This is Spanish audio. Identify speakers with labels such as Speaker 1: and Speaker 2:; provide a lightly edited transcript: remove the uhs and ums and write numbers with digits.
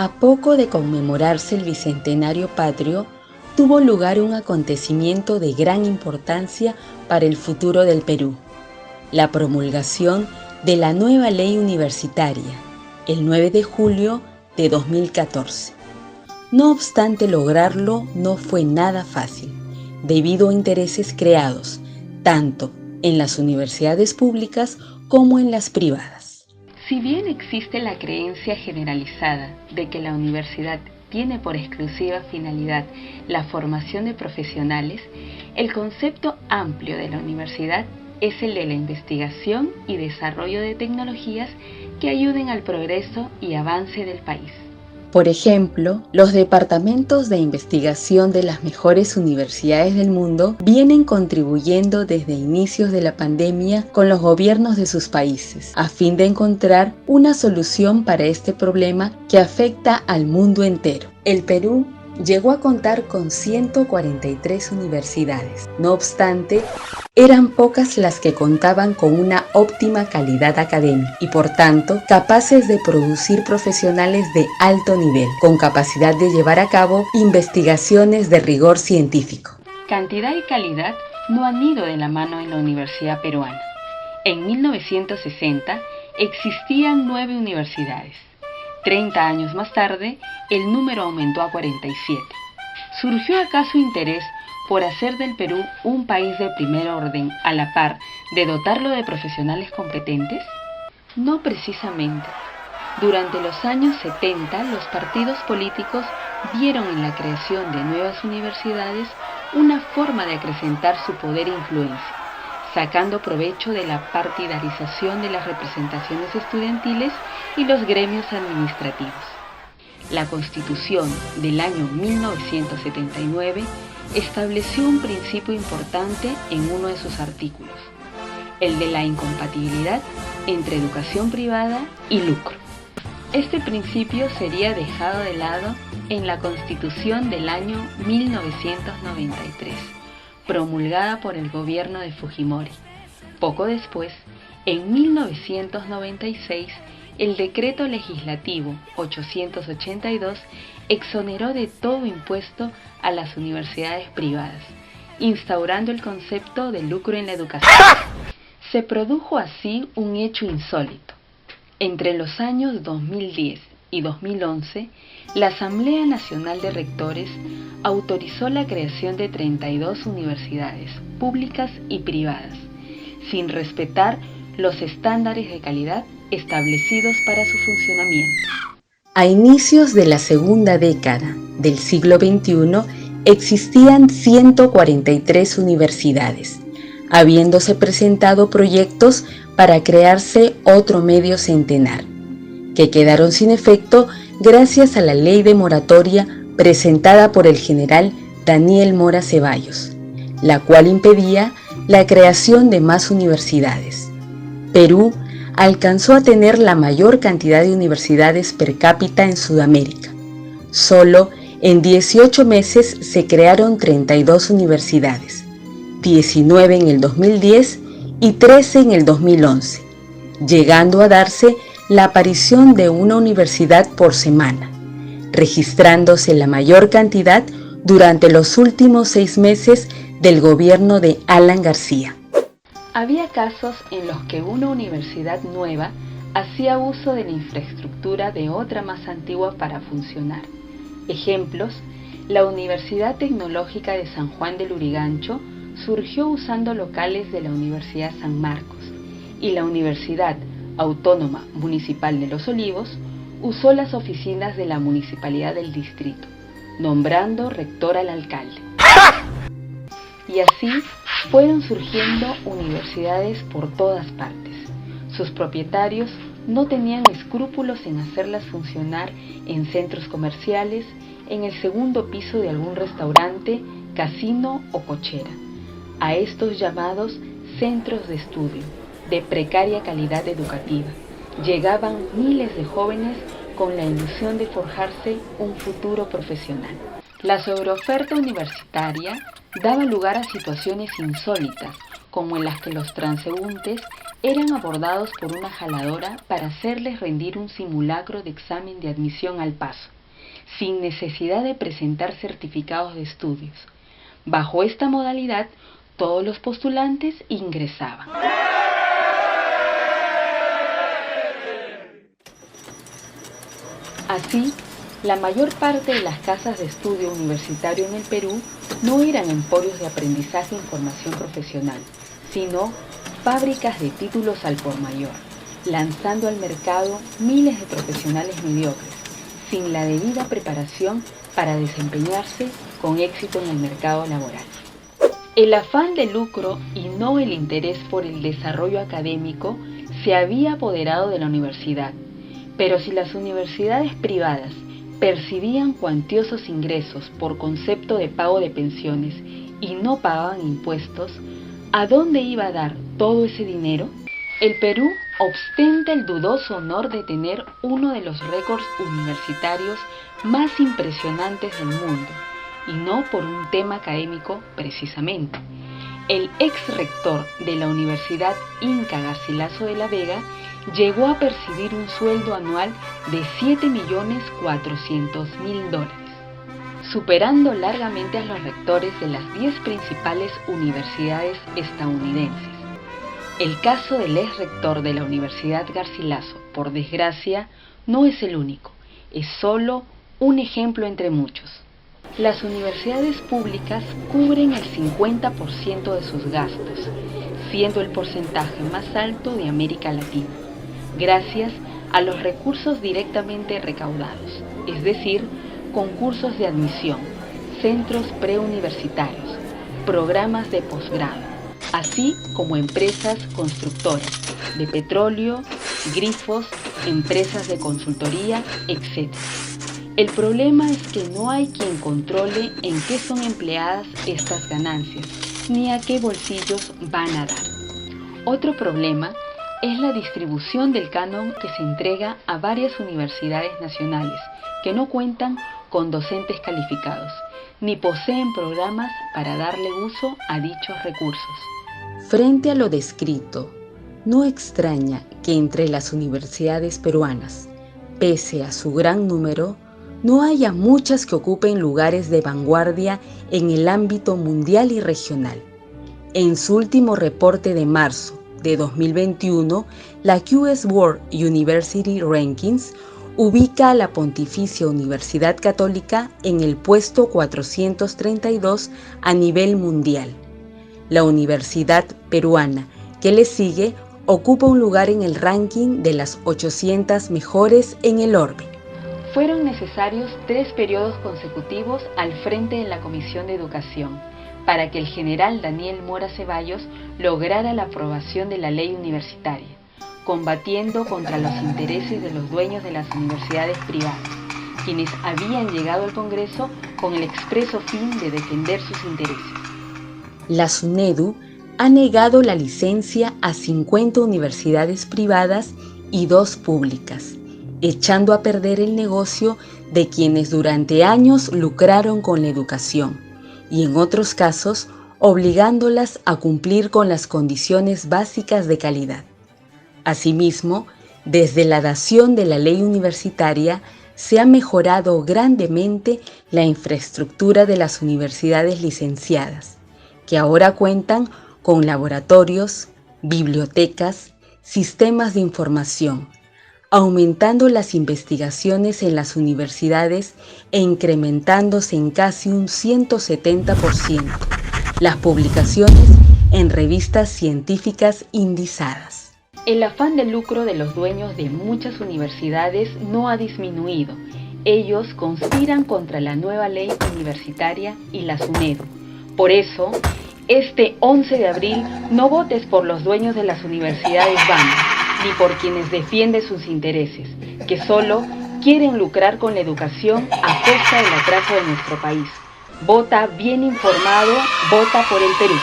Speaker 1: A poco de conmemorarse el Bicentenario Patrio, tuvo lugar un acontecimiento de gran importancia para el futuro del Perú: la promulgación de la nueva ley universitaria, el 9 de julio de 2014. No obstante, lograrlo no fue nada fácil, debido a intereses creados tanto en las universidades públicas como en las privadas.
Speaker 2: Si bien existe la creencia generalizada de que la universidad tiene por exclusiva finalidad la formación de profesionales, el concepto amplio de la universidad es el de la investigación y desarrollo de tecnologías que ayuden al progreso y avance del país.
Speaker 1: Por ejemplo, los departamentos de investigación de las mejores universidades del mundo vienen contribuyendo desde inicios de la pandemia con los gobiernos de sus países, a fin de encontrar una solución para este problema que afecta al mundo entero. El Perú llegó a contar con 143 universidades. No obstante, eran pocas las que contaban con una óptima calidad académica y, por tanto, capaces de producir profesionales de alto nivel, con capacidad de llevar a cabo investigaciones de rigor científico.
Speaker 2: Cantidad y calidad no han ido de la mano en la universidad peruana. En 1960 existían 9 universidades. 30 años más tarde, el número aumentó a 47. ¿Surgió acaso interés por hacer del Perú un país de primer orden a la par de dotarlo de profesionales competentes? No precisamente. Durante los años 70, los partidos políticos vieron en la creación de nuevas universidades una forma de acrecentar su poder e influencia, sacando provecho de la partidarización de las representaciones estudiantiles y los gremios administrativos. La Constitución del año 1979 estableció un principio importante en uno de sus artículos, el de la incompatibilidad entre educación privada y lucro. Este principio sería dejado de lado en la Constitución del año 1993, promulgada por el gobierno de Fujimori. Poco después, en 1996, el Decreto Legislativo 882 exoneró de todo impuesto a las universidades privadas, instaurando el concepto de lucro en la educación. Se produjo así un hecho insólito. Entre los años 2010 y 2011, la Asamblea Nacional de Rectores autorizó la creación de 32 universidades públicas y privadas, sin respetar los estándares de calidad establecidos para su funcionamiento.
Speaker 1: A inicios de la segunda década del siglo XXI existían 143 universidades, habiéndose presentado proyectos para crearse otro medio centenar, que quedaron sin efecto gracias a la ley de moratoria presentada por el general Daniel Mora Ceballos, la cual impedía la creación de más universidades. Perú alcanzó a tener la mayor cantidad de universidades per cápita en Sudamérica. Solo en 18 meses se crearon 32 universidades, 19 en el 2010 y 13 en el 2011, llegando a darse la aparición de una universidad por semana, registrándose la mayor cantidad durante los últimos 6 meses del gobierno de Alan García.
Speaker 2: Había casos en los que una universidad nueva hacía uso de la infraestructura de otra más antigua para funcionar. Ejemplos: la Universidad Tecnológica de San Juan del Lurigancho surgió usando locales de la Universidad San Marcos, y la Universidad Autónoma Municipal de Los Olivos usó las oficinas de la Municipalidad del Distrito, nombrando rector al alcalde. Y así fueron surgiendo universidades por todas partes. Sus propietarios no tenían escrúpulos en hacerlas funcionar en centros comerciales, en el segundo piso de algún restaurante, casino o cochera. A estos llamados centros de estudio, de precaria calidad educativa, llegaban miles de jóvenes con la ilusión de forjarse un futuro profesional. La sobreoferta universitaria daba lugar a situaciones insólitas, como en las que los transeúntes eran abordados por una jaladora para hacerles rendir un simulacro de examen de admisión al paso, sin necesidad de presentar certificados de estudios. Bajo esta modalidad, todos los postulantes ingresaban. Así, la mayor parte de las casas de estudio universitario en el Perú no eran emporios de aprendizaje y formación profesional, sino fábricas de títulos al por mayor, lanzando al mercado miles de profesionales mediocres, sin la debida preparación para desempeñarse con éxito en el mercado laboral. El afán de lucro y no el interés por el desarrollo académico se había apoderado de la universidad, pero si las universidades privadas percibían cuantiosos ingresos por concepto de pago de pensiones y no pagaban impuestos, ¿a dónde iba a dar todo ese dinero? El Perú ostenta el dudoso honor de tener uno de los récords universitarios más impresionantes del mundo, y no por un tema académico precisamente. El ex rector de la Universidad Inca Garcilaso de la Vega llegó a percibir un sueldo anual de $7.400.000, superando largamente a los rectores de las 10 principales universidades estadounidenses. El caso del ex rector de la Universidad Garcilaso, por desgracia, no es el único, es solo un ejemplo entre muchos. Las universidades públicas cubren el 50% de sus gastos, siendo el porcentaje más alto de América Latina, gracias a los recursos directamente recaudados, es decir, concursos de admisión, centros preuniversitarios, programas de posgrado, así como empresas constructoras de petróleo, grifos, empresas de consultoría, etc. El problema es que no hay quien controle en qué son empleadas estas ganancias, ni a qué bolsillos van a dar. Otro problema es la distribución del canon que se entrega a varias universidades nacionales que no cuentan con docentes calificados, ni poseen programas para darle uso a dichos recursos.
Speaker 1: Frente a lo descrito, no extraña que entre las universidades peruanas, pese a su gran número, no haya muchas que ocupen lugares de vanguardia en el ámbito mundial y regional. En su último reporte de marzo de 2021, la QS World University Rankings ubica a la Pontificia Universidad Católica en el puesto 432 a nivel mundial. La universidad peruana, que le sigue, ocupa un lugar en el ranking de las 800 mejores en el orbe.
Speaker 2: Fueron necesarios 3 periodos consecutivos al frente de la Comisión de Educación para que el general Daniel Mora Ceballos lograra la aprobación de la ley universitaria, combatiendo contra los intereses de los dueños de las universidades privadas, quienes habían llegado al Congreso con el expreso fin de defender sus intereses.
Speaker 1: La SUNEDU ha negado la licencia a 50 universidades privadas y 2 públicas, echando a perder el negocio de quienes durante años lucraron con la educación y en otros casos obligándolas a cumplir con las condiciones básicas de calidad. Asimismo, desde la dación de la ley universitaria se ha mejorado grandemente la infraestructura de las universidades licenciadas, que ahora cuentan con laboratorios, bibliotecas, sistemas de información, aumentando las investigaciones en las universidades e incrementándose en casi un 170% las publicaciones en revistas científicas indizadas.
Speaker 2: El afán de lucro de los dueños de muchas universidades no ha disminuido. Ellos conspiran contra la nueva ley universitaria y la SUNEDU. Por eso, este 11 de abril no votes por los dueños de las universidades vanas, ni por quienes defienden sus intereses, que solo quieren lucrar con la educación a costa del atraso de nuestro país. Vota bien informado, vota por el Perú.